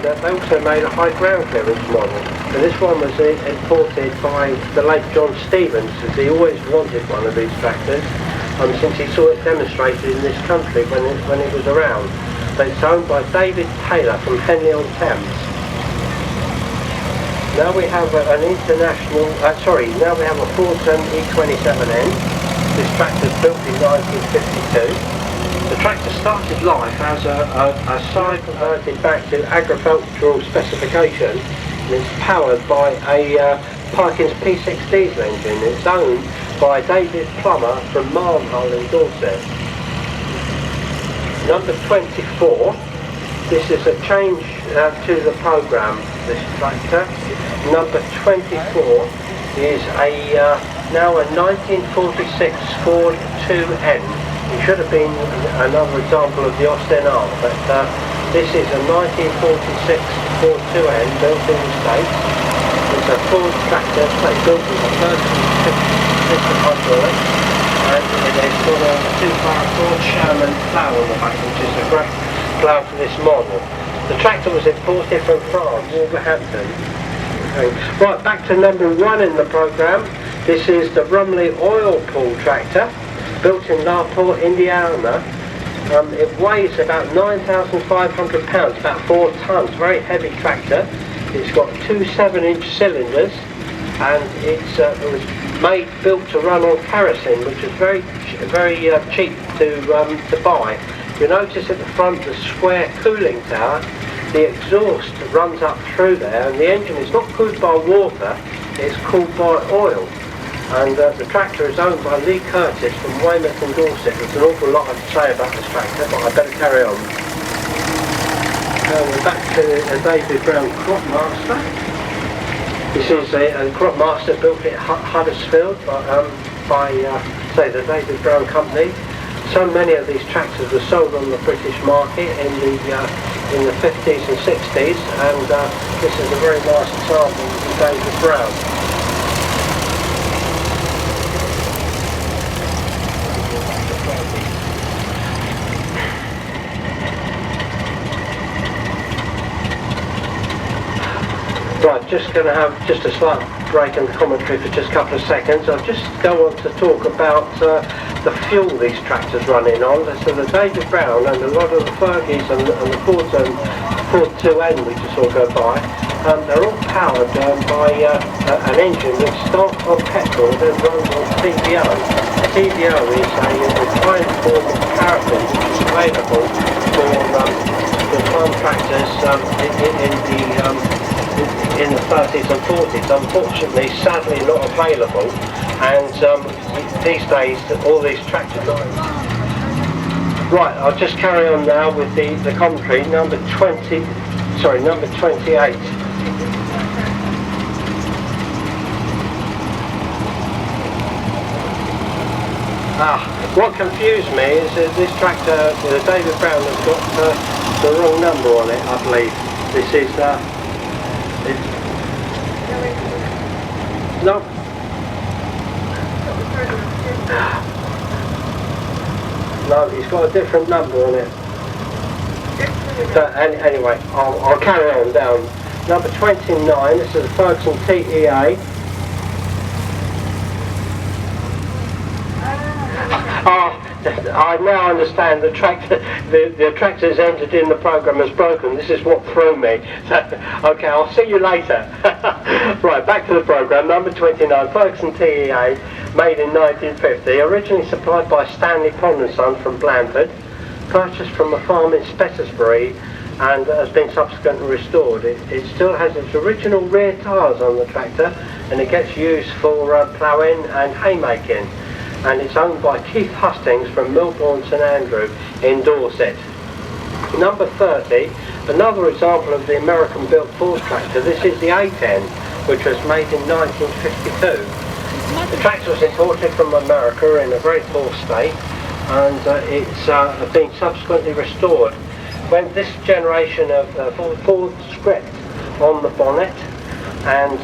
they also made a high ground clearance model. And this one was imported by the late John Stevens, as he always wanted one of these tractors, since he saw it demonstrated in this country when it was around. But it's owned by David Taylor from Henley-on-Thames. Now we have now we have a Fordson E27N. This tractor's built in 1952. The tractor started life as a side converted back to agricultural specification, and it's powered by a Parkins P6 diesel engine. It's owned by David Plummer from Marmhole in Dorset. Number 24, this is a change to the programme, this tractor. Number 24 is now a 1946 Ford 2N. It should have been another example of the Austin R, but this is a 1946 Ford 2N built in the States. It's a Ford tractor, built with a first system hydraulic, and it's got a 2-bar Ford Sherman plough on the back, which is a great plough for this model. The tractor was imported from France, Wolverhampton. Right, back to number 1 in the programme. This is the Rumley oil pull tractor, built in Larport, Indiana. It weighs about 9,500 pounds, about 4 tons, very heavy tractor. It's got 2 7-inch cylinders, and it was built to run on kerosene, which is very cheap to buy. You notice at the front the square cooling tower, the exhaust runs up through there, and the engine is not cooled by water, it's cooled by oil. And the tractor is owned by Lee Curtis from Weymouth and Dorset. There's an awful lot to say about this tractor, but I better carry on. We're back to a David Brown Crop Master. This is a Crop Master built at Huddersfield by the David Brown Company. So many of these tractors were sold on the British market in the 50s and 60s, and this is a very nice example of David Brown. Right, just going to have just a slight break in the commentary for just a couple of seconds. I'll just go on to talk about the fuel these tractors running on. So the David Brown and a lot of the Fergies and the Ford 2N we just saw go by, they're all powered by an engine which starts on petrol and then runs on TVO. TVO is a refined form of paraffin which is available for farm tractors in the 30s and 40s. Unfortunately, sadly not available, and these days all these tractors are. Right, I'll just carry on now with the commentary. Number 28. What confused me is that this tractor, the David Brown, has got the wrong number on it, I believe. This is no. No, he's got a different number on it. But anyway, I'll carry on down. Number 29, this is a Ferguson TEA. I now understand the tractor's entered in the programme as broken. This is what threw me. So, okay, I'll see you later. Right, back to the programme. Number 29, Ferguson TEA, made in 1950. Originally supplied by Stanley Pond & Son from Blandford. Purchased from a farm in Spetisbury and has been subsequently restored. It still has its original rear tyres on the tractor, and it gets used for ploughing and haymaking. And it's owned by Keith Hustings from Milbourne St Andrew in Dorset. Number 30, another example of the American-built Ford tractor. This is the A10, which was made in 1952. The tractor was imported from America in a very poor state, and it's been subsequently restored. When this generation of Ford script on the bonnet, and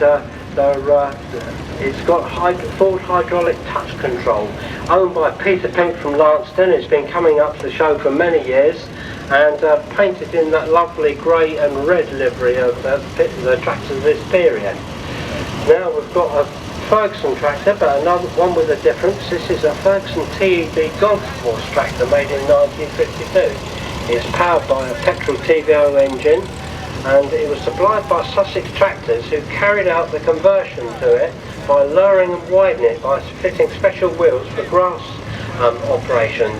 it's got Ford hydraulic touch control, owned by Peter Pink from Lanston. It's been coming up to the show for many years, and painted in that lovely grey and red livery of the tractors of this period. Now we've got a Ferguson tractor, but another one with a difference. This is a Ferguson TEB Golf Course tractor made in 1952. It's powered by a petrol TVO engine, and it was supplied by Sussex Tractors, who carried out the conversion to it by lowering and widening it by fitting special wheels for grass operations.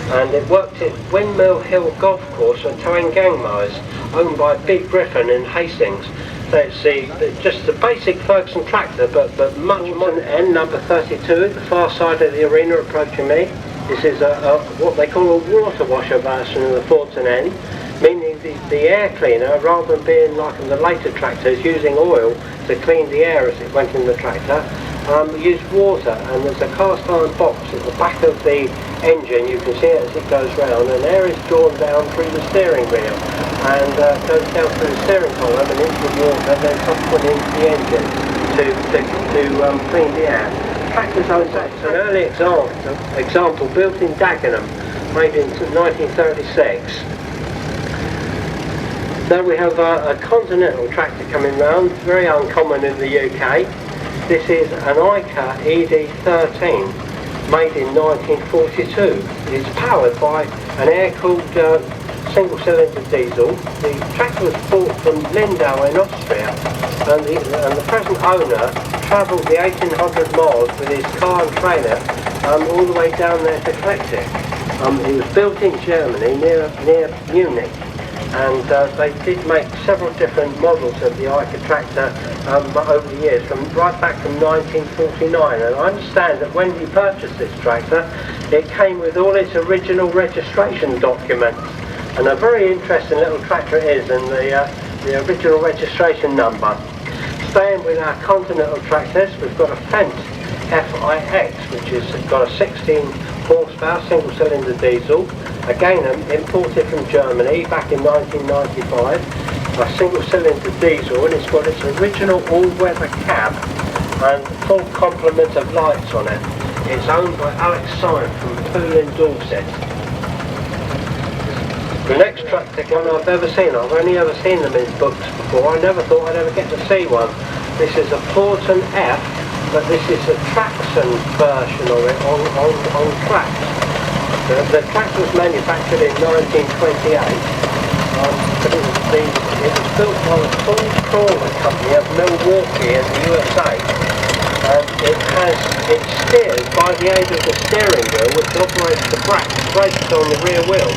And it worked at Windmill Hill Golf Course and towing gang mowers, owned by Big Griffin in Hastings. So it's just a basic Ferguson tractor, but much modern. N number 32 at the far side of the arena approaching me. This is what they call a water washer version of the Fortin N, meaning the air cleaner, rather than being like in the later tractors using oil to clean the air as it went in the tractor, used water. And there's a cast iron box at the back of the engine, you can see it as it goes round, and air is drawn down through the steering wheel and goes down through the steering column and into the water, and then subsequently into the engine to clean the air. Tractors own that. It's an early example built in Dagenham, made in 1936. Now we have a Continental tractor coming round, very uncommon in the UK. This is an Ica ED13, made in 1942. It's powered by an air-cooled single-cylinder diesel. The tractor was bought from Lindau in Austria, and the present owner travelled the 1800 miles with his car and trailer all the way down there to collect it. It was built in Germany near Munich, and they did make several different models of the Ica tractor over the years, right back from 1949. And I understand that when he purchased this tractor, it came with all its original registration documents, and a very interesting little tractor it is, and the original registration number. Staying with our Continental tractors, we've got a Fendt FIX, which has got a 16 horsepower single-cylinder diesel, again imported from Germany back in 1995, a single-cylinder diesel, and it's got its original all-weather cab and full complement of lights on it. It's owned by Alex Syme from Poole in Dorset. The next tractor one I've ever seen, I've only ever seen them in books before, I never thought I'd ever get to see one. This is a Fortin F, but this is a Traxxon version of it on tracks. The tractor was manufactured in 1928, but it was built by the Ford Crawler Company of Milwaukee in the USA, and it steers by the aid of the steering wheel, which operates the brakes on the rear wheel.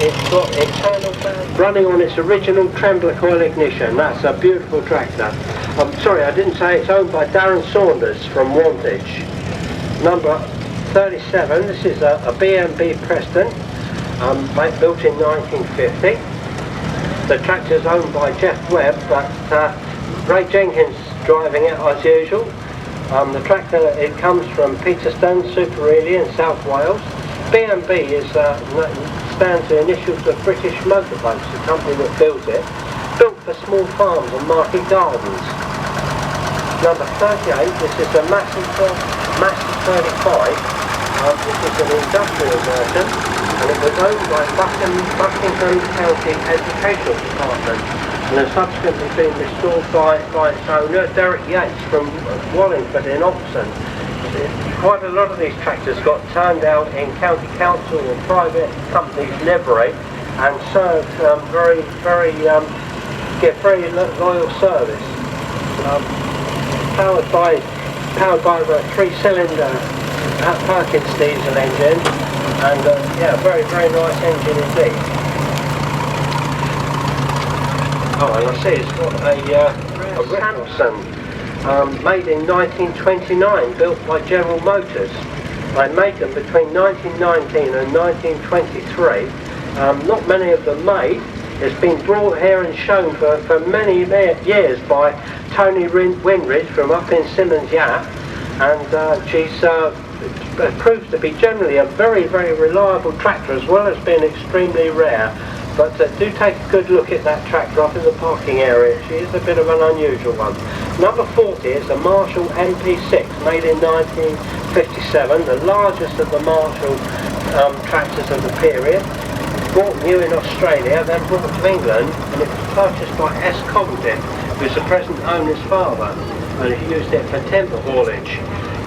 It's got internal fans running on its original trembler coil ignition. That's a beautiful tractor. I'm sorry, I didn't say it's owned by Darren Saunders from Wantage. Number 37, this is a B&B Preston, built in 1950. The tractor is owned by Jeff Webb, but Ray Jenkins driving it as usual. The tractor, it comes from Peterstone, Superely in South Wales. B&B stands the initials of British Motorboats, the company that built it. Built for small farms and market gardens. Number 38, this is a Massey 35. This is an industrial version, and it was owned by Buckingham County Educational Department, and has subsequently been restored by its owner, Derek Yates from Wallingford in Oxon. Quite a lot of these tractors got turned out in county council or private companies' livery, and served very loyal service. Powered by a 3-cylinder Perkins diesel engine, and yeah, very nice engine indeed. Oh, and I see it's got a Samson. Made in 1929, built by General Motors. They made them between 1919 and 1923. Not many of them made. It's been brought here and shown for many years by Tony Winridge from up in Simmons Yap, and she's proves to be generally a very reliable tractor, as well as being extremely rare. But do take a good look at that tractor up in the parking area. She is a bit of an unusual one. Number 40 is a Marshall MP6, made in 1957, the largest of the Marshall tractors of the period. bought new in Australia, then brought to England, and it was purchased by S. Cobden, who's the present owner's father, and he used it for timber haulage.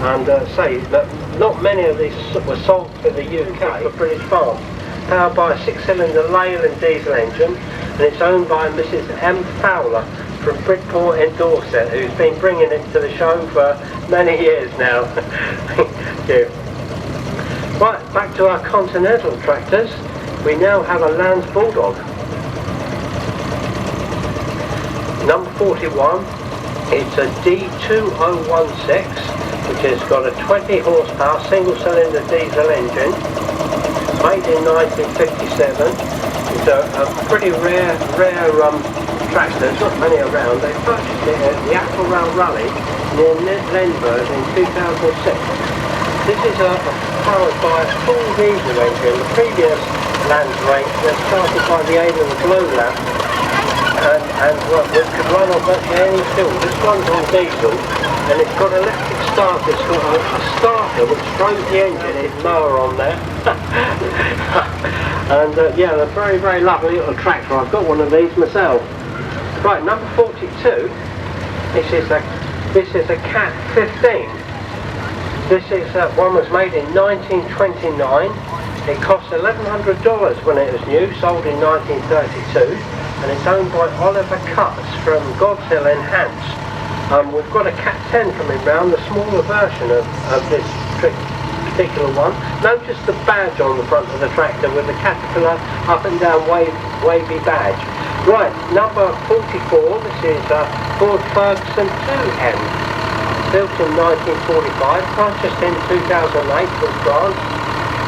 And say that not many of these were sold for the UK, for British Farm. Powered by a 6-cylinder Leyland diesel engine, and it's owned by Mrs. M. Fowler from Bridport in Dorset, who's been bringing it to the show for many years now. Thank you. Right, back to our Continental tractors. We now have a Lands Bulldog. Number 41, it's a D2016, which has got a 20 horsepower single cylinder diesel engine, made in 1957. It's a pretty rare tractor, there's not many around. They purchased it at the Apple Rail Rally near Ledburg in 2006. This is powered by a full diesel engine. The previous Lands range was started by the aid of the glow lamp and it could run on virtually any fuel. This one's on diesel and it's got electric starter. It's got a starter which throws the engine, it's mower on there. And yeah, a very, very lovely little tractor. I've got one of these myself. Right, number 42, this is a Cat 15. This is one was made in 1929. It cost $1,100 when it was new, sold in 1932, and it's owned by Oliver Cutts from God's Hill in Hants. We've got a Cat 10 coming round, the smaller version of this particular one. Notice the badge on the front of the tractor with the Caterpillar up and down wavy badge. Right, number 44, this is Ford Ferguson 2M, built in 1945, purchased in 2008 from France.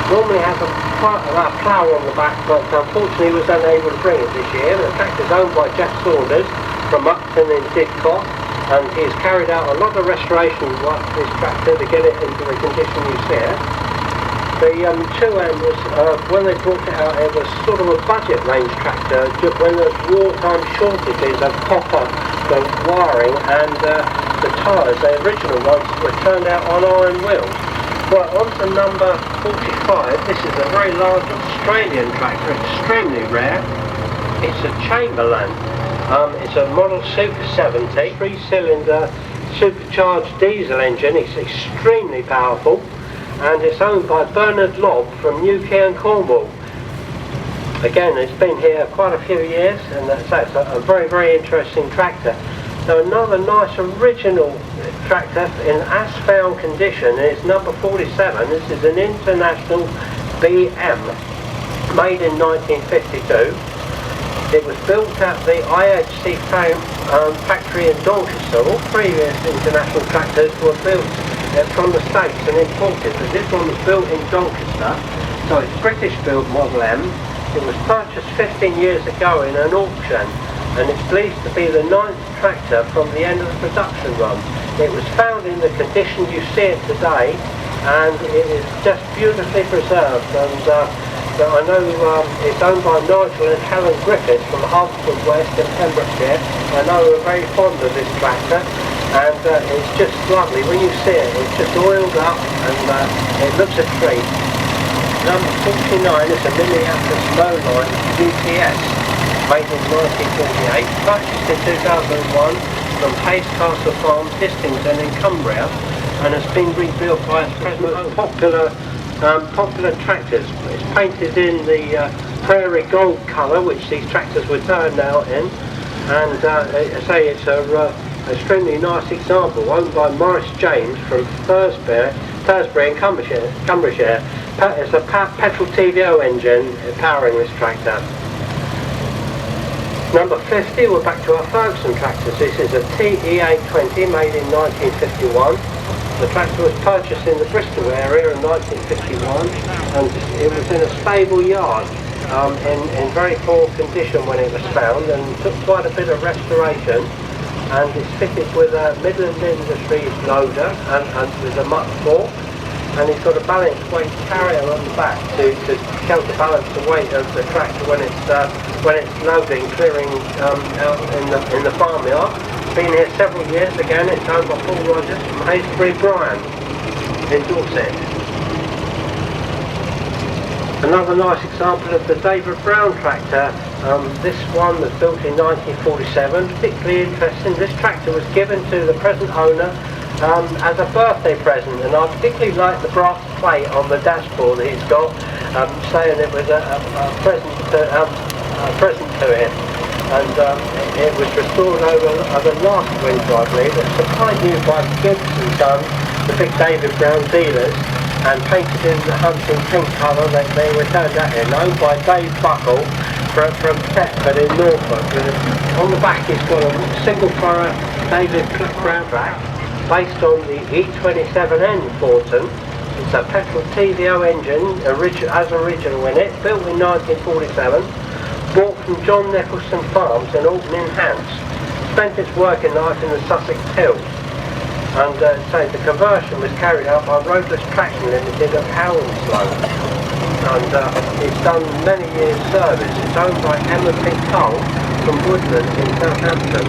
Normally has a plough on the back, but unfortunately was unable to bring it this year. The tractor is owned by Jeff Saunders from Upton in Didcot, and he's carried out a lot of restoration work to this tractor to get it into the condition you see it. The 2M was, when they brought it out, it was sort of a budget range tractor when there's wartime shortages of copper, the wiring and the tyres. The original ones were turned out on iron wheels. Right, on to number 45. This is a very large Australian tractor, extremely rare. It's a Chamberlain. It's a model Super 70, 3-cylinder supercharged diesel engine. It's extremely powerful, and it's owned by Bernard Lobb from Newquay and Cornwall. Again, it's been here quite a few years, and that's a very, very interesting tractor. Now another nice original tractor in as-found condition is number 47. This is an International BM, made in 1952. It was built at the IHC factory in Doncaster. All previous International tractors were built from the States and imported, but this one was built in Doncaster, so it's British built Model M. It was purchased 15 years ago in an auction, and it's believed to be the 9th tractor from the end of the production run. It was found in the condition you see it today, and it is just beautifully preserved. And I know it's owned by Nigel and Helen Griffiths from Hertford West in Pembrokeshire. I know we're very fond of this tractor, and it's just lovely. When you see it, it's just oiled up and it looks a treat. Number 49 is a Minneapolis Lowline UTS, made in 1948, purchased in 2001 from Hayes Castle Farm, Distington in Cumbria, and has been rebuilt by its present popular tractors. It's painted in the prairie gold colour, which these tractors were turned out in, and I say it's a extremely nice example, owned by Maurice James from Thursbury in Cumbria. It's a petrol TVO engine powering this tractor. Number 50, we're back to our Ferguson tractors. This is a TE820 made in 1951. The tractor was purchased in the Bristol area in 1951, and it was in a stable yard in very poor condition when it was found, and took quite a bit of restoration. And it's fitted with a Midland Industries loader and with a muck fork, and it's got a balanced weight carrier on the back to counterbalance the weight of the tractor when it's loading, clearing out in the farmyard. Been here several years. Again, it's owned by Paul Rogers from Hayes, Bryan in Dorset. Another nice example of the David Brown tractor. This one was built in 1947, particularly interesting. This tractor was given to the present owner as a birthday present, and I particularly like the brass plate on the dashboard that he's got, saying it was a present to him. And it was restored over last winter, I believe. It's supplied new by Gibbs and Sons, the big David Brown dealers, and painted in the hunting pink colour. They returned that in, owned by Dave Buckle from Thetford in Norfolk. And on the back it's got a single furrow David Brown track based on the E27N Fortin. It's a petrol TVO engine as original in it, built in 1947, bought from John Nicholson Farms in Alton in Hants. Spent its working life in the Sussex Hills. And so the conversion was carried out by Roadless Traction Limited of Hounslow. And it's done many years service. It's owned by Emma P. Cole from Woodlands in Southampton.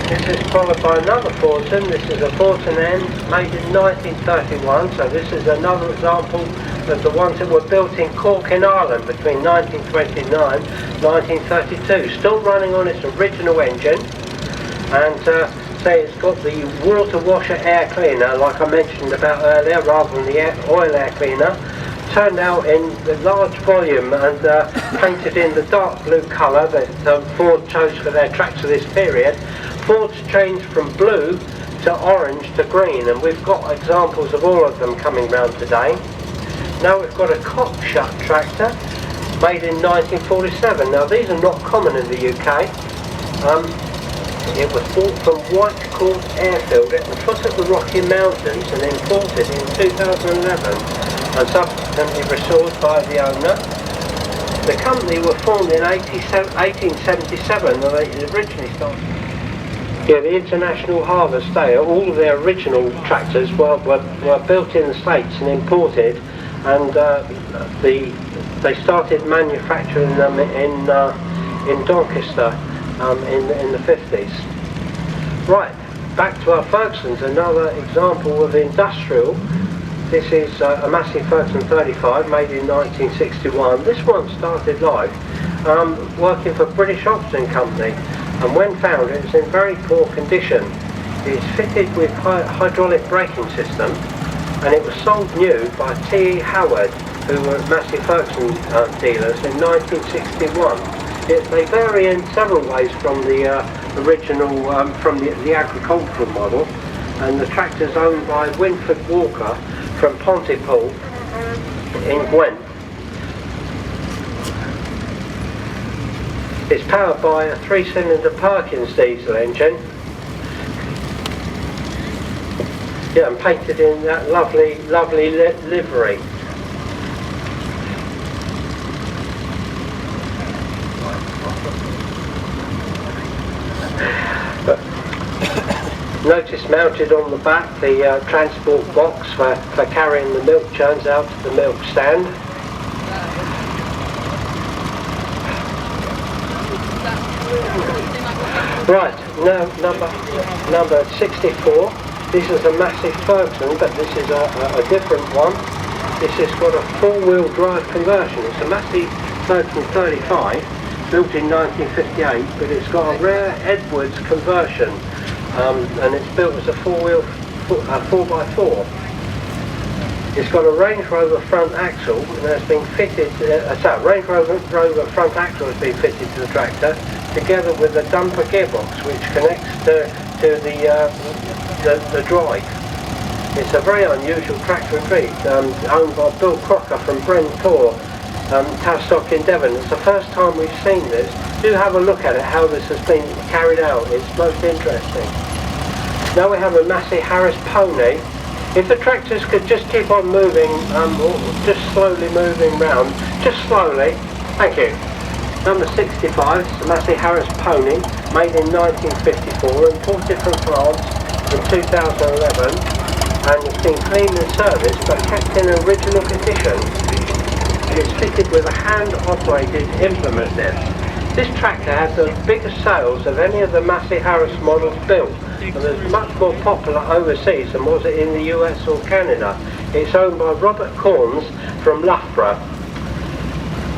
This is followed by another Fortin. This is a Fortin N made in 1931. So this is another example of the ones that were built in Cork in Ireland between 1929 and 1932. Still running on its original engine. And say it's got the water washer air cleaner, like I mentioned about earlier, rather than the oil air cleaner. Turned out in the large volume and painted in the dark blue colour that Ford chose for their tracks of this period. Ford's changed from blue to orange to green, and we've got examples of all of them coming round today. Now we've got a cock shut tractor made in 1947. Now these are not common in the UK. It was bought from Whitecourt Airfield at the foot of the Rocky Mountains and imported in 2011 and subsequently restored by the owner. The company were formed in 1877 and they originally started. Yeah, the International Harvest Day, all of their original tractors were built in the States and imported, and they started manufacturing them in Doncaster in the 50s. Right, back to our Fergusons, another example of industrial. This is a Massey Ferguson 35 made in 1961. This one started life working for British Oxygen Company, and when found it was in very poor condition. It's fitted with hydraulic braking system, and it was sold new by T.E. Howard, who were Massey Ferguson dealers in 1961. They vary in several ways from the original, from the agricultural model, and the tractor's owned by Winford Walker from Pontypool in Gwent. It's powered by a 3-cylinder Perkins diesel engine. Yeah, and painted in that lovely livery. Notice mounted on the back the transport box for carrying the milk churns out to the milk stand. Right, now number 64. This is a Massey Ferguson, but this is a different one. This has got a 4-wheel drive conversion. It's a Massey Ferguson 35, built in 1958, but it's got a rare Edwards conversion. And it's built as a 4x4. It's got a Range Rover front axle, and has been fitted. Range Rover front axle has been fitted to the tractor, together with a dumper gearbox, which connects to the drive. It's a very unusual tractor indeed, owned by Bill Crocker from Bryn Tor, Tavistock in Devon. It's the first time we've seen this. Do have a look at it, how this has been carried out. It's most interesting. Now we have a Massey Harris pony. If the tractors could just keep on moving, or just slowly moving round, just slowly. Thank you. Number 65, it's a Massey Harris pony, made in 1954, imported from France in 2011, and it's been cleaned and serviced, but kept in original condition. It's fitted with a hand-operated implement lift. This tractor has the biggest sales of any of the Massey Harris models built, and is much more popular overseas than was it in the US or Canada. It's owned by Robert Corns from Loughborough.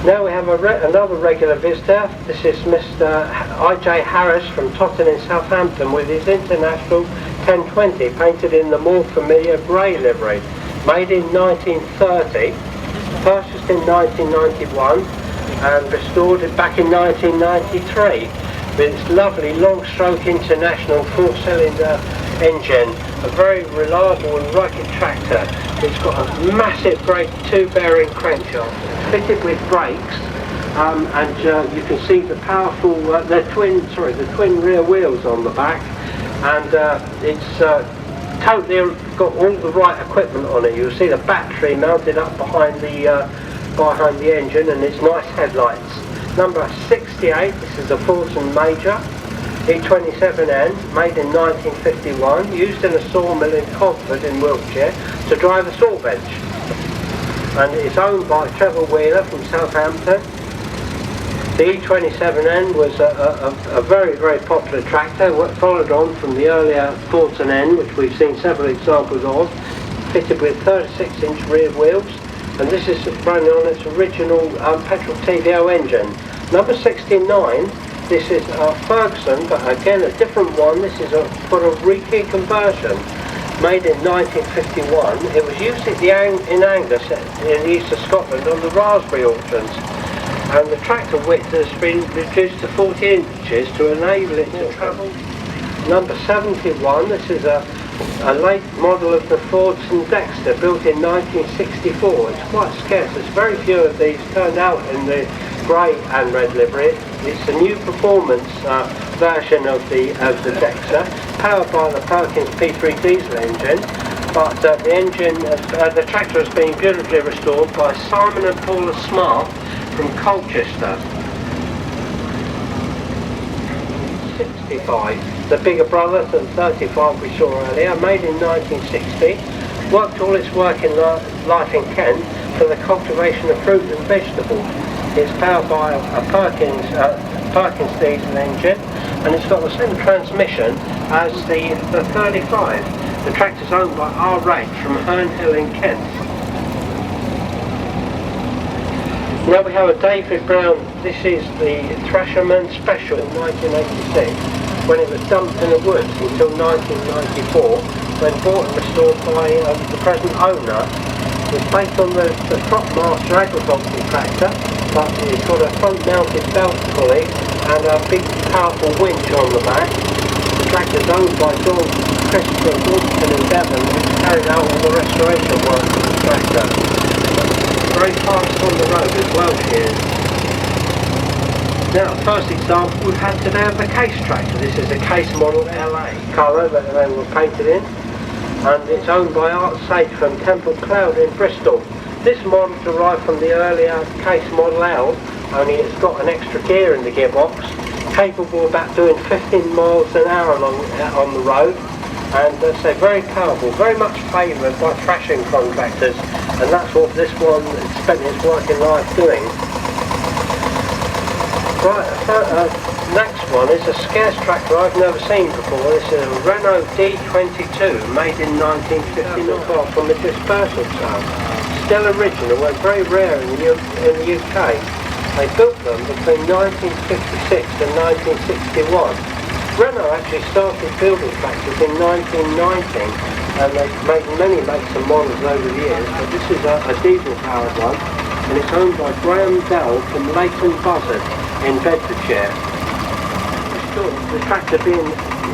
Now we have another regular visitor. This is Mr. I.J. Harris from Totton in Southampton with his International 1020 painted in the more familiar grey livery. Made in 1930, purchased in 1991 and restored it back in 1993 with its lovely long-stroke International 4-cylinder engine, a very reliable and rugged tractor. It's got a massive Grade 2 bearing crankshaft, fitted with brakes, and you can see the powerful, the twin rear wheels on the back, and it's totally got all the right equipment on it. You'll see the battery mounted up behind the engine, and its nice headlights. Number 68. This is a Fortune Major E27N, made in 1951, used in a sawmill in Codford in Wiltshire to drive a saw bench, and it's owned by Trevor Wheeler from Southampton. The E27N was a very, very popular tractor, followed on from the earlier Fortune N, which we've seen several examples of, fitted with 36-inch rear wheels, and this is running on its original petrol TVO engine. Number 69, this is a Ferguson, but again a different one. This is for a rekey conversion, made in 1951. It was used in Angus in the east of Scotland on the raspberry orchards, and the tractor width has been reduced to 40 inches to enable it to travel. Number 71, this is a late model of the Ford St Dexter, built in 1964. It's quite scarce. There's very few of these turned out in the grey and red livery. It's a new performance version of the Dexter, powered by the Perkins P3 diesel engine, but the tractor has been beautifully restored by Simon and Paula Smart from Colchester. 65, the bigger brother to the 35 we saw earlier, made in 1960, worked all its working life in Kent for the cultivation of fruit and vegetables. It's powered by a Perkins diesel engine, and it's got the same transmission as the 35. The tractor's owned by R.H. from Herne Hill in Kent. Now we have a David Brown. This is the Thrasherman Special in 1986, when it was dumped in the woods until 1994, when bought and restored by the present owner. It's based on the Cropmaster agricultural tractor, but it's got a front-mounted belt pulley and a big powerful winch on the back. The tractor is owned by Christopher Gordon in Devon, which carried out all the restoration work of the tractor. Very fast on the road as well, she is. Now, first example we've had today of the Case tractor. This is a Case Model LA colour that they were painted in, and it's owned by Art Sage from Temple Cloud in Bristol. This model derived from the earlier Case Model L, only it's got an extra gear in the gearbox, capable of about doing 15 miles an hour on the road, and so very powerful, very much favoured by thrashing contractors, and that's what this one spent its working life doing. Right, next one is a scarce tractor I've never seen before. This is a Renault D22, made in 1959 from a dispersal sale. Still original and very rare in the UK. They built them between 1956 and 1961. Renault actually started building tractors in 1919, and they've made many makes and models over the years, but this is a diesel powered one, and it's owned by Graham Dell from Leighton Buzzard in Bedfordshire. The tractor being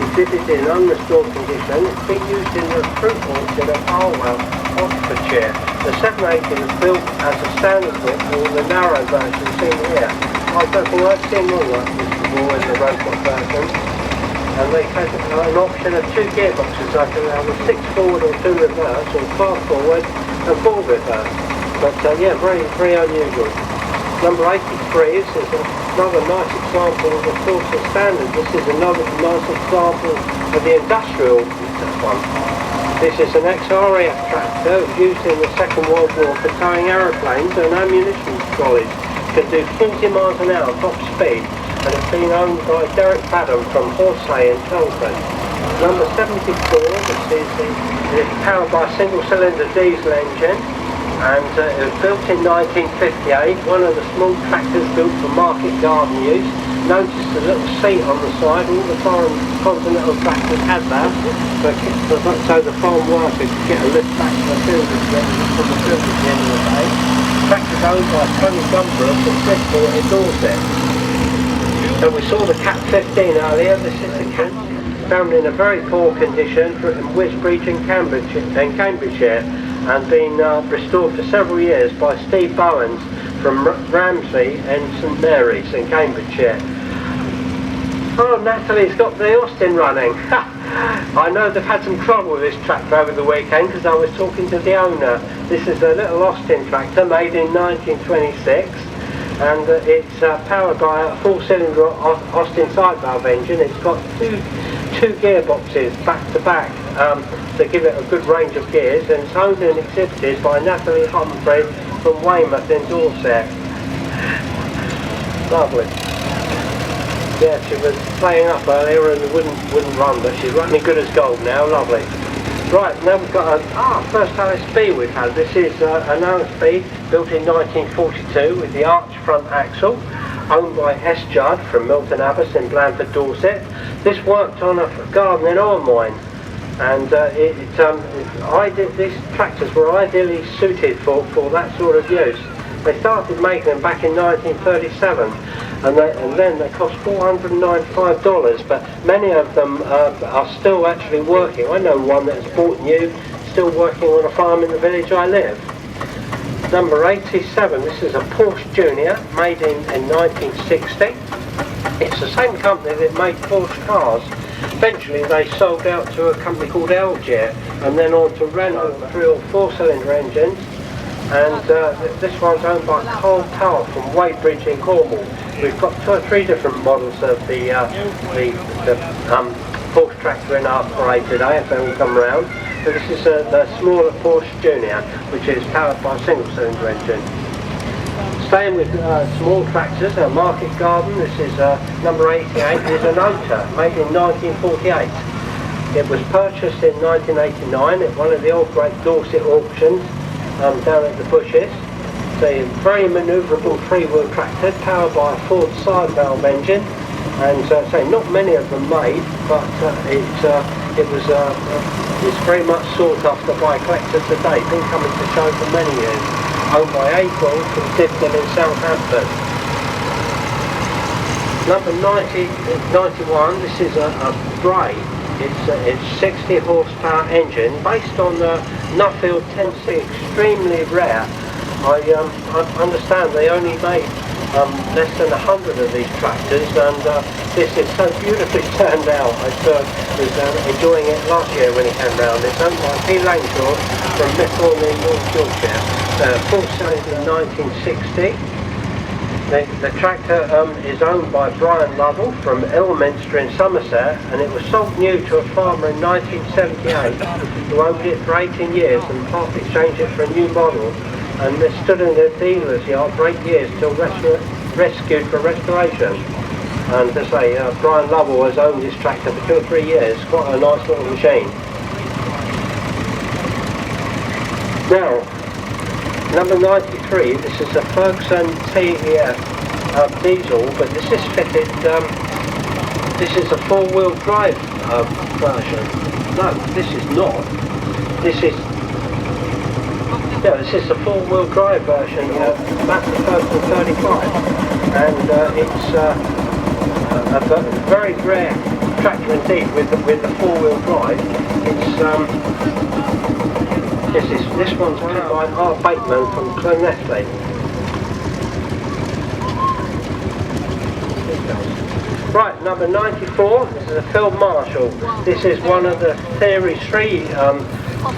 exhibited in unrestored condition, it's been used in the fruit orchard at Harwell, Oxfordshire. The 780 was built as a standard width, or the narrow version seen here. I don't think I've seen one like this before in the road version. And they had an option of 2 gearboxes. I can have a 6 forward or 2 reverse, or 5 forward and 4 reverse. But yeah, very, very unusual. Number 83, this is another nice example of the Fortune Standard. This is another nice example of the industrial one. This is an XRF tractor used in the Second World War for towing aeroplanes and ammunition trolleys. Can do 40 miles an hour top speed, and it's been owned by Derek Badham from Horsey in Telford. Number 74, this is powered by a single-cylinder diesel engine, and it was built in 1958, one of the small tractors built for market garden use. Notice the little seat on the side, all the foreign continental tractors had that, so the farm worker could get a lift back to the field from the field at the end of the day. The tractor's owned by Tony Gumborough from Bristol in Dorset. So we saw the Cat 15 earlier. This is the Cat, found in a very poor condition in Wisbech in Cambridgeshire, and been restored for several years by Steve Bowens from Ramsey and St Mary's in Cambridgeshire. Oh, Natalie's got the Austin running. I know they've had some trouble with this tractor over the weekend because I was talking to the owner. This is a little Austin tractor made in 1926, and it's powered by a four-cylinder Austin side valve engine. It's got two gearboxes back to back to give it a good range of gears, and it's owned and exhibited by Natalie Humphrey from Weymouth in Dorset. Lovely. Yeah, she was playing up earlier and wouldn't run, but she's running good as gold now. Lovely. Right, now we've got first LSB we've had. This is an LSB built in 1942 with the arch front axle, owned by S. Judd from Milton Abbas in Blandford, Dorset. This worked on a garden in oil mine, and these tractors were ideally suited for that sort of use. They started making them back in 1937, and then they cost $495, but many of them are still actually working. I know one that's bought new, still working on a farm in the village I live. Number 87, this is a Porsche Junior, made in 1960. It's the same company that made Porsche cars. Eventually they sold out to a company called Algier, and then on to Renault, 3 or 4-cylinder engines. And this one's owned by Carl Power from Weybridge in Cornwall. We've got 2 or 3 different models of the Porsche tractor in our parade today, if they all come round. But this is the smaller Porsche Junior, which is powered by a single-cylinder engine. Staying with small tractors, a market garden, this is number 88, is an Ota, made in 1948. It was purchased in 1989 at one of the old Great Dorset auctions down at the Bushes. It's a very manoeuvrable 3-wheel tractor powered by a Ford side valve engine, and not many of them made, but it's very much sought after by collectors today. Been coming to show for many years. Owned by April from Dibden in Southampton. Number 91, this is a Bray. It's 60 horsepower engine based on the Nuffield 10C, extremely rare. I understand they only made less than 100 of these tractors, and this is so beautifully turned out. I was enjoying it last year when it came round. It's owned by P. Langshaw from Mithorn in North Yorkshire. Full size in 1960. The tractor is owned by Brian Lovell from Ilminster in Somerset, and it was sold new to a farmer in 1978 who owned it for 18 years and part exchanged it for a new model, and it stood in the dealer's yard for 8 years till rescued for restoration. And to say, Brian Lovell has owned this tractor for 2 or 3 years. Quite a nice little machine. Now, number 93, this is a Ferguson TEF diesel, but this is fitted, this is a 4-wheel drive version. No, this is not. This is a 4-wheel drive version of Massey Harris 35, and it's a very rare tractor indeed with the 4-wheel drive. It's this one's owned by R. Bateman from Clonethley. Right, number 94, this is a Field Marshal. This is one of the Series 3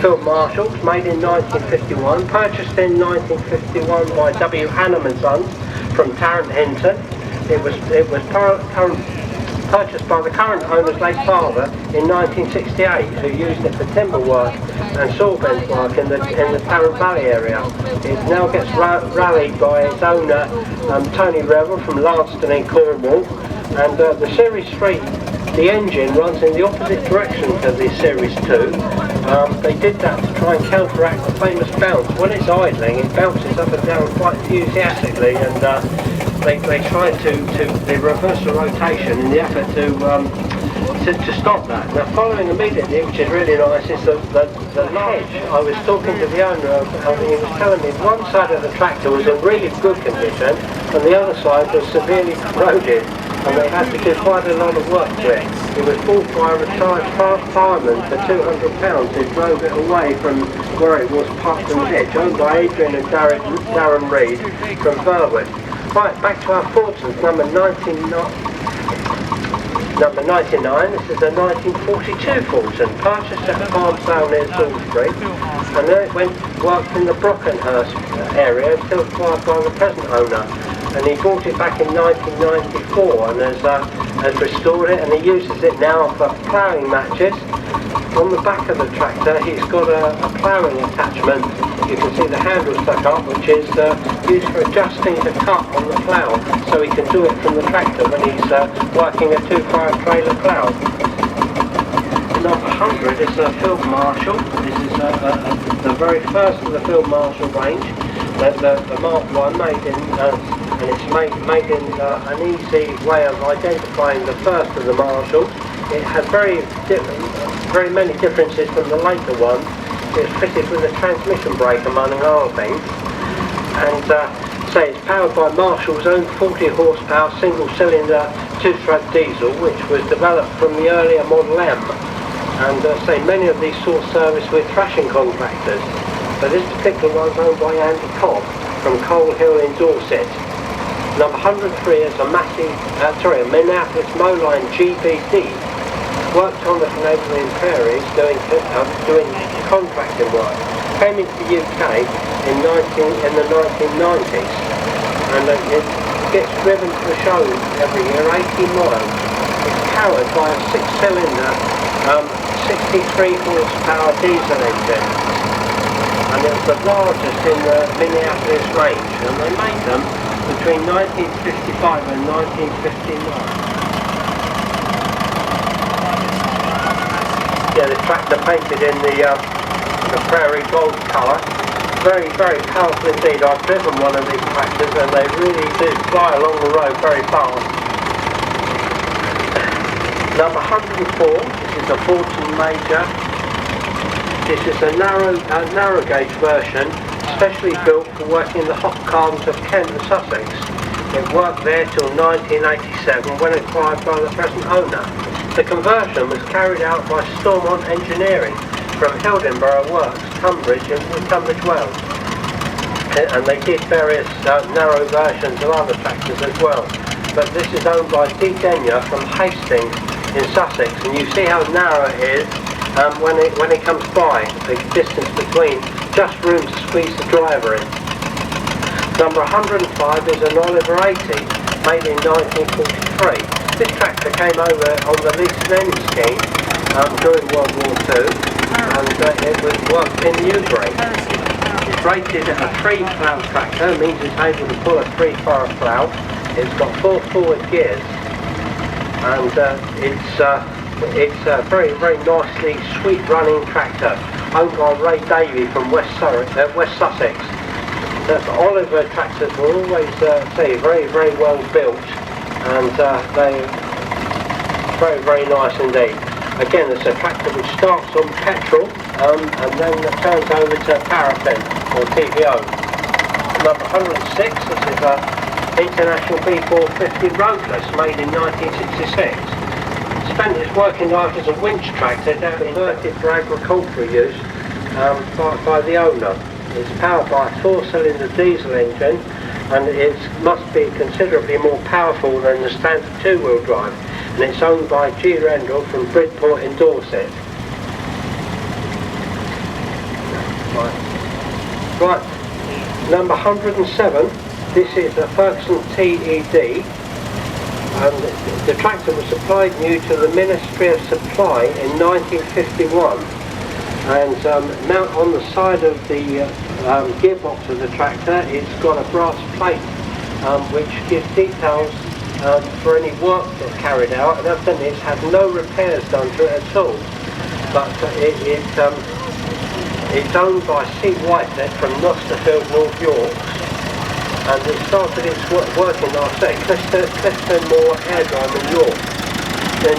Field Marshals, made in 1951, purchased in 1951 by W. Hannam and Sons from Tarrant Hinton. It was purchased by the current owner's late father in 1968, who used it for timber work and sawbench work in the Tarrant Valley area. It now gets rallied by its owner, Tony Revel from Lanston in Cornwall, and the Series 3 the engine runs in the opposite direction to the Series 2. They did that to try and counteract the famous bounce. When it's idling, it bounces up and down quite enthusiastically, and they tried to reverse the rotation in the effort to stop that. Now, following immediately, which is really nice, is the hedge. I was talking to the owner of, and he was telling me one side of the tractor was in really good condition and the other side was severely corroded, and they had to do quite a lot of work to it. It was bought by a retired fireman for £200 who drove it away from where it was parked on the hedge, owned by Adrian and Darren Reed from Burwood. Right, back to our Fordsons, number 99, this is a 1942 Fordson, purchased at a farm sale near Salisbury, and then it worked in the Brockenhurst area until acquired by the present owner, and he bought it back in 1994 and has restored it, and he uses it now for ploughing matches. On the back of the tractor he's got a ploughing attachment. You can see the handle stuck up, which is used for adjusting the cut on the plough, so he can do it from the tractor when he's working a 2-fire trailer plough. Number 100 is a Field Marshal. This is the very first of the Field Marshal range. The Mark 1 made in, and it's made in an easy way of identifying the first of the Marshals. It has very many differences from the later one. It's fitted with a transmission brake among other things, and say it's powered by Marshall's own 40 horsepower single-cylinder 2-stroke diesel, which was developed from the earlier Model M, and say many of these saw service with thrashing contractors, but this particular one is owned by Andy Cobb from Coal Hill in Dorset. Number 103 is a Minneapolis Moline GBD. Worked on the Canadian prairies doing contracting work. Came into the UK in the 1990s, and it gets driven to the show every year, 80 miles. It's powered by a 6-cylinder 63 horsepower diesel engine, and it's the largest in the Minneapolis range, and they made them between 1955 and 1959. Yeah, the tractor painted in the prairie gold colour. Very, very powerful indeed. I've driven one of these tractors and they really do fly along the road very fast. Number 104, this is a Fordson Major. This is a narrow gauge version, specially built for working in the hop carbons of Kent and Sussex. It worked there till 1987 when acquired by the present owner. The conversion was carried out by Stormont Engineering from Hildinborough Works, Tunbridge in Tunbridge Wells. And they did various narrow versions of other tractors as well. But this is owned by D. Denyer from Hastings in Sussex, and you see how narrow it is when it comes by, the distance between, just room to squeeze the driver in. Number 105 is an Oliver 80, made in 1943. This tractor came over on the lease and end scheme during World War II, and it was worked in Newbury. It's rated a 3-plough tractor, means it's able to pull a 3-fire plough. It's got 4 forward gears, and it's a very, very nicely sweet running tractor, owned by Ray Davey from West Sussex. The Oliver tractors were always very, very well built, and they're very, very nice indeed. Again, it's a tractor which starts on petrol and then turns over to paraffin or TVO. Number 106, this is an International B450 roadless made in 1966. Spent its working life as a winch tractor, converted for agricultural use by the owner. It's powered by a 4-cylinder diesel engine, and it must be considerably more powerful than the standard 2-wheel drive, and it's owned by G. Rendell from Bridport in Dorset. Right, number 107, this is a Ferguson TED, and the tractor was supplied new to the Ministry of Supply in 1951, and mount on the side of the gearbox of the tractor, it's got a brass plate which gives details for any work that's carried out, and evidently it's had no repairs done to it at all. But it's owned by C. Whitehead from Nosterfield, North York, and it started its working last day, Clifton Moor Airdrome in York. Then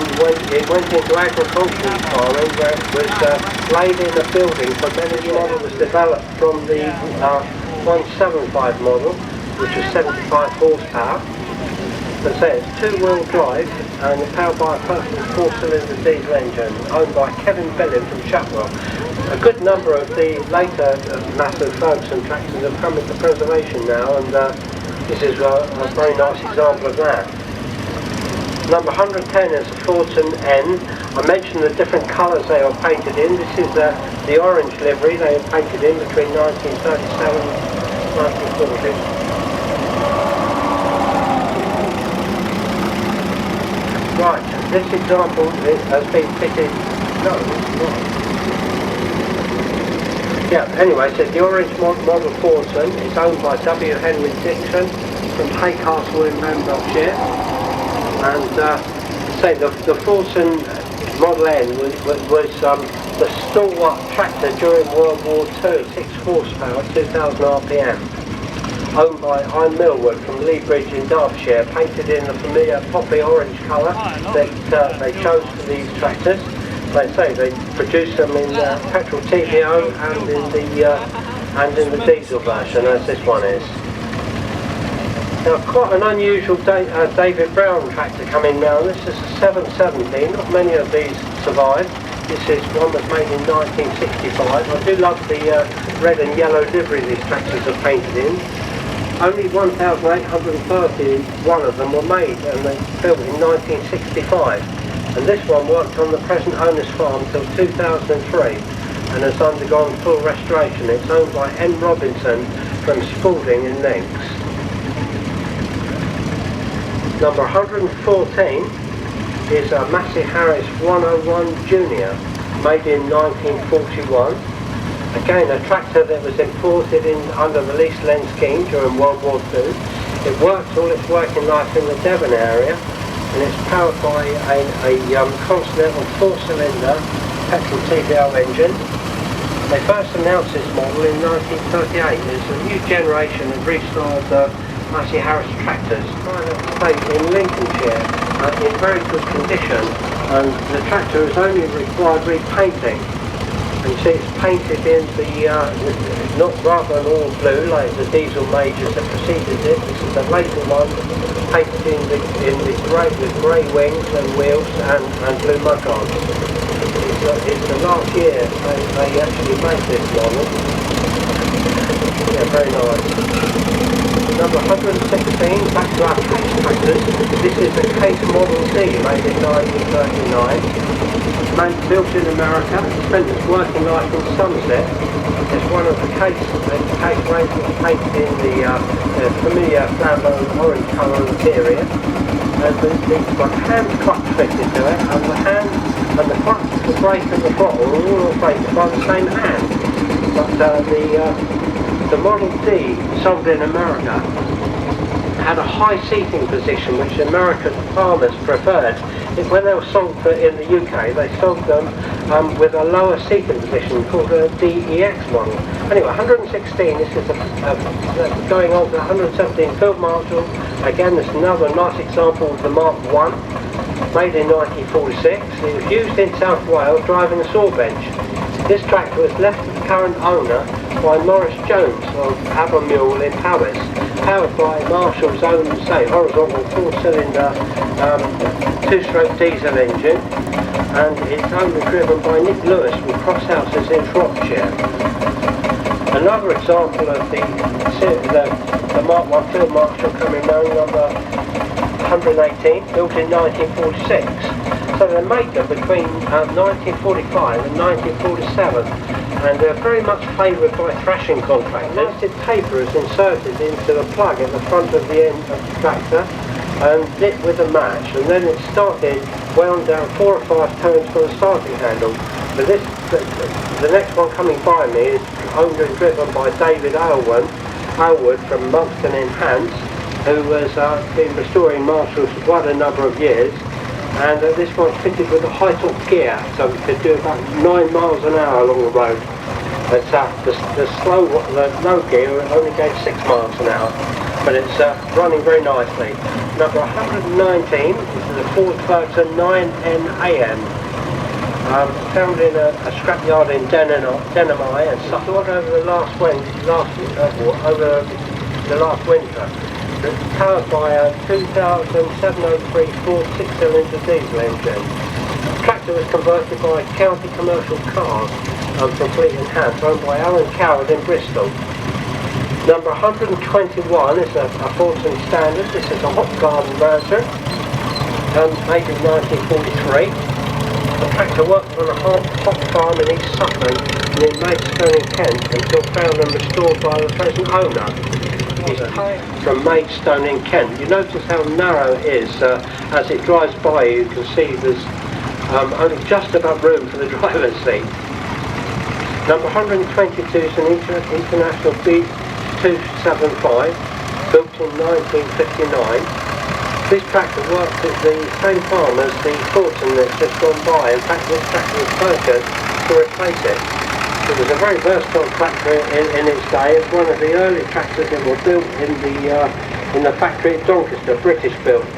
it went into agricultural farming, where it was laid in a building for many years. The model was developed from the 175 model, which was 75 horsepower. As I say, it's two-wheel drive and it's powered by a personal four-cylinder diesel engine owned by Kevin Bellin from Chapwell. A good number of the later Massey Ferguson tractors have come into preservation now, and this is a very nice example of that. Number 110 is a Fortune N. I mentioned the different colours they are painted in. This is the orange livery they were painted in between 1937 and 1940. Right, this example has been fitted. No, it's not. Yeah, anyway, so the orange model Fortune is owned by W. Henry Dixon from Haycastle in Ramsdale. And say the Fortune Model N was the stalwart tractor during World War II, 6 horsepower, 2000 RPM. Owned by Iron Millwood from Lee Bridge in Derbyshire, painted in the familiar poppy orange colour that they chose for these tractors. They say they produce them in petrol TVO and in the diesel version, as this one is. Now, quite an unusual David Brown tractor coming now. This is a 770. Not many of these survive. This is one that's made in 1965. I do love the red and yellow livery these tractors are painted in. Only 1,831 of them were made, and they built in 1965. And this one worked on the present owner's farm till 2003 and has undergone full restoration. It's owned by N. Robinson from Spalding in Links. Number 114 is a Massey Harris 101 Junior, made in 1941. Again, a tractor that was imported under the lease lend scheme during World War II. It worked all its working life in the Devon area, and it's powered by a Continental four-cylinder petrol TVO engine. They first announced this model in 1938. It's a new generation of restyled Massey Harris tractors, based in Lincolnshire, in very good condition, and the tractor has only required repainting. And you see it's painted in the, not rather than all blue like the diesel majors that preceded it. This is a later one, painted in the grey, with grey wings and wheels and blue mudguards. It's the last year they actually made this model. Yeah, very nice. Number 116, back to our case tractors. This is the Case Model D, made in 1939. Built in America, spent its working life in Somerset. It's one of the case range was painted in the familiar flambeau orange colour interior. And it's got hand clutch fitted to it, and the hand and the clutch, the brake and the throttle are all operated by the same hand. But the Model D, sold in America, had a high seating position which American farmers preferred. When they were sold in the UK, they sold them with a lower seating position called a DEX model. Anyway, 116, this is going on to 117 Field Marshal. Again, this is another nice example of the Mark I, made in 1946. It was used in South Wales driving a saw bench. This tractor was left to the current owner by Morris Jones of Abermule in Powys, powered by Marshall's own, say, horizontal four-cylinder two-stroke diesel engine, and it's owned and driven by Nick Lewis from Crosshouses in Shropshire. Another example of the Mark I Field Marshal coming now, number 118, built in 1946. So they made them between 1945 and 1947, and they're very much favoured by thrashing contractors. Nested paper is inserted into the plug at the front of the end of the tractor and lit with a match, and then it started wound down 4 or 5 turns for the starting handle. But the next one coming by me is owned and driven by David Aylwood from Mulston in Hants, who has been restoring marshals for quite a number of years, and this one's fitted with a high torque gear, so it could do about 9 miles an hour along the road. But the low gear only gave 6 miles an hour, but it's running very nicely. Number 119 is the Ford Ferguson 9NAN. Found in a scrapyard in Denham and stored over the last winter. It's powered by a 2703 Ford 6-cylinder diesel engine. The tractor was converted by County Commercial Cars from Fleet and Hand, owned by Alan Coward in Bristol. Number 121 is a Fordson Standard. This is a hop garden version, made in 1943. The tractor worked on a hop farm in East Sutton near Maidstone in Kent until found and restored by the present owner. It's from Maidstone in Kent. You notice how narrow it is. As it drives by, you can see there's only just enough room for the driver's seat. Number 122 is an International B275, built in 1959. This tractor worked at the same farm as the Fordson that's just gone by. In fact, this tractor was purchased to replace it. It was a very versatile tractor in its day. It's one of the early tractors that were built in the factory at Doncaster, British built,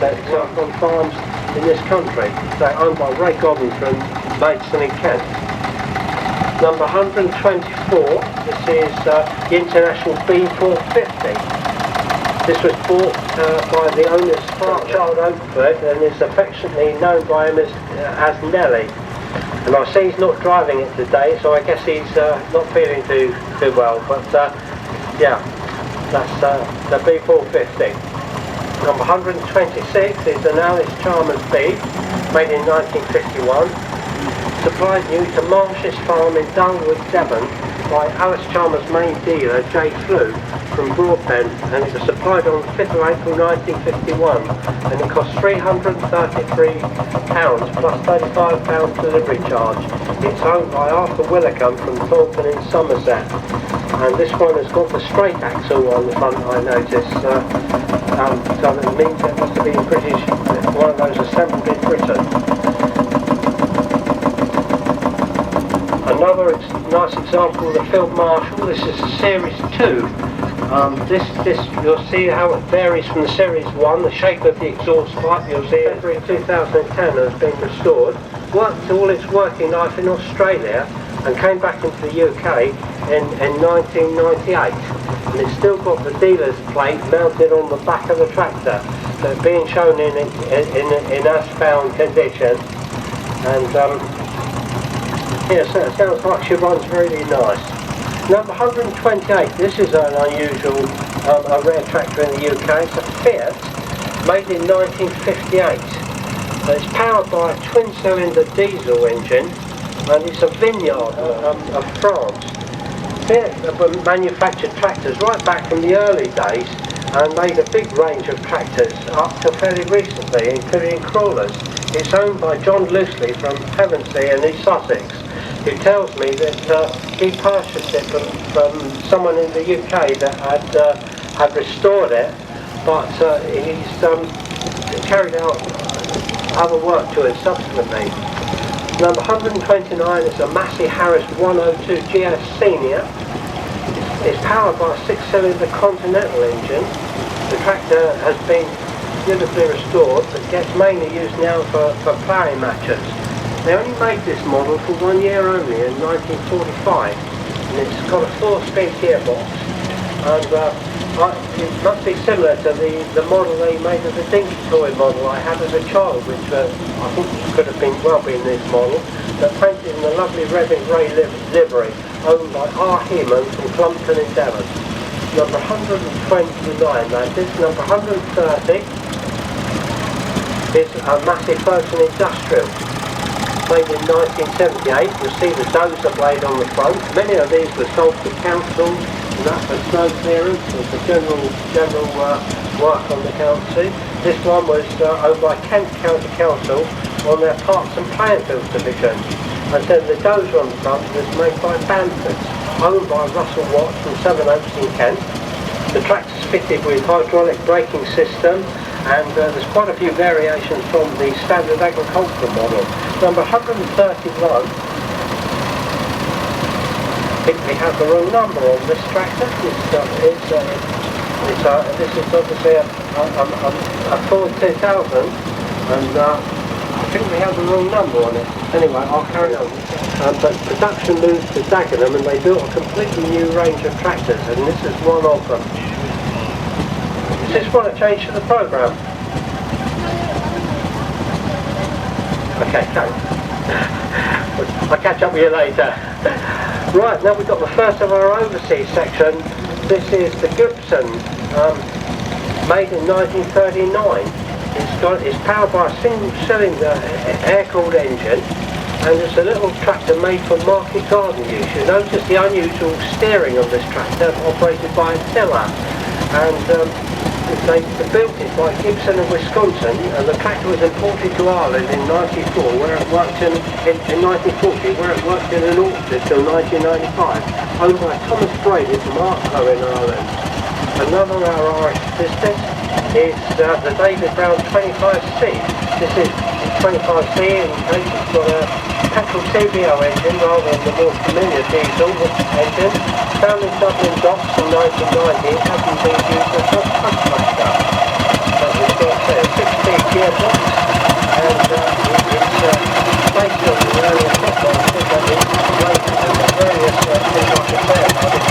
that worked on farms in this country. They're owned by Ray Godden from Maidstone in Kent. Number 124, this is the International B450. This was bought by the owner's father, Charles Oakford, and is affectionately known by him as Nelly. And I see he's not driving it today, so I guess he's not feeling too well. But yeah, that's the B450. Number 126 is an Alice Chalmers B, made in 1951. Supplied new to Marsh's Farm in Dulwich, Devon, by Alice Chalmers' main dealer, J. Flew, from Broadbent, and it was supplied on the 5th of April 1951, and it cost £333 plus £35 delivery charge. It's owned by Arthur Willicombe from Thornton in Somerset, and this one has got the straight axle on the front, I noticed, so that means it must have been British, one of those assembled in Britain. Another nice example of the Field Marshal. This is a Series 2. This you'll see how it varies from the Series 1. The shape of the exhaust pipe, you'll see February 2010 has been restored. Worked all its working life in Australia and came back into the UK in 1998. And it's still got the dealer's plate mounted on the back of the tractor, so it's being shown in as-found condition. And yes, it sounds like she runs really nice. Number 128, this is an unusual, a rare tractor in the UK. It's a Fiat, made in 1958. It's powered by a twin-cylinder diesel engine, and it's a vineyard of France. Fiat manufactured tractors right back from the early days, and made a big range of tractors up to fairly recently, including crawlers. It's owned by John Loosley from Pevensey in East Sussex, who tells me that he purchased it from someone in the UK that had restored it, but he's carried out other work to it subsequently. Number 129 is a Massey Harris 102 GS Senior. It's powered by a 6-cylinder Continental engine. The tractor has been beautifully restored, but gets mainly used now for ploughing matches. They only made this model for 1 year only in 1945, and it's got a 4-speed gearbox, and it must be similar to the model they made of the Dinky Toy model I had as a child, which I think could have been this model, but painted in a lovely red and grey livery, owned by R. Heeman from Clumpton in Devon. Number 129, that is. Number 130 is a Massey Ferguson Industrial, made in 1978. You'll see the dozer blade on the front. Many of these were sold to councils, and that's for snow clearance and for general work on the council. This one was owned by Kent County Council on their Parks and Playfields division. And then the dozer on the front was made by Bamford's, owned by Russell Watts from Sevenoaks in Kent. The tractor's fitted with hydraulic braking system, and there's quite a few variations from the standard agricultural model. Number 131. I think we have the wrong number on this tractor. This is obviously a Ford 2000, and I think we have the wrong number on it. Anyway, I'll carry on. But production moved to Dagenham, and they built a completely new range of tractors, and this is one of them. Does this want to change to the programme? Okay, I'll catch up with you later. Right, now we've got the first of our overseas section. This is the Gibson, made in 1939. It's powered by a single-cylinder air-cooled engine, and it's a little tractor made for market garden use. You notice the unusual steering of this tractor, operated by a tiller, and they built it by Gibson of Wisconsin, and the tractor was imported to Ireland in 1940, where it worked in an orchard till 1995, owned by Thomas Brady from Arklow in Ireland. Another of our Irish business is the David Brown 25C. This is 25C in case it's got a petrol CVO engine rather than the more familiar diesel engine. Found in Dublin docks in 1990, it hasn't been used as a truck tractor. But we've got a 6-speed gearbox, and it's based on the earlier top boxes, and it's rated and the various things I can say about it.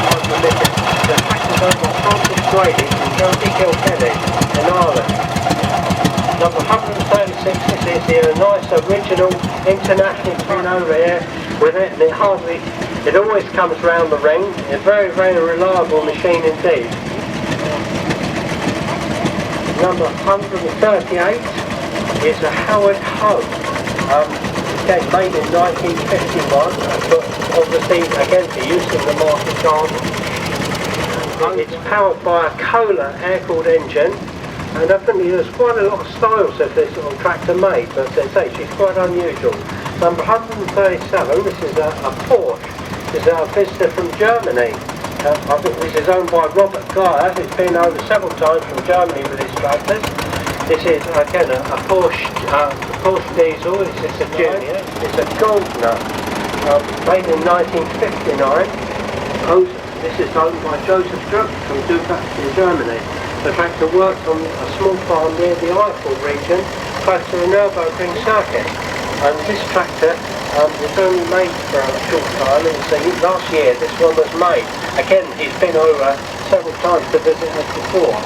The tractor's owned by Francis Grady from County Kilkenny in Ireland. Number 136, this is here, a nice original international twin over here with it, and it always comes round the ring. A very, very reliable machine indeed. Number 138 is a Howard Hoe. Again, made in 1951, but obviously again for use in the market garden. It's powered by a Kohler air-cooled engine, and definitely there's quite a lot of styles of this little tractor made, but it's actually quite unusual. Number 137, this is a Porsche. This is a visitor from Germany. I think this is owned by Robert Geyer. It's been over several times from Germany with his tractors. This is again a Porsche diesel. This is a Junior. It's a Goldner, made in 1959. This is owned by Joseph Druck from Dupax in Germany. The tractor worked on a small farm near the Eifel region, close to the Nürburgring circuit. And this tractor was only made for a short time, and so last year this one was made. Again, he's been over several times to visit us before.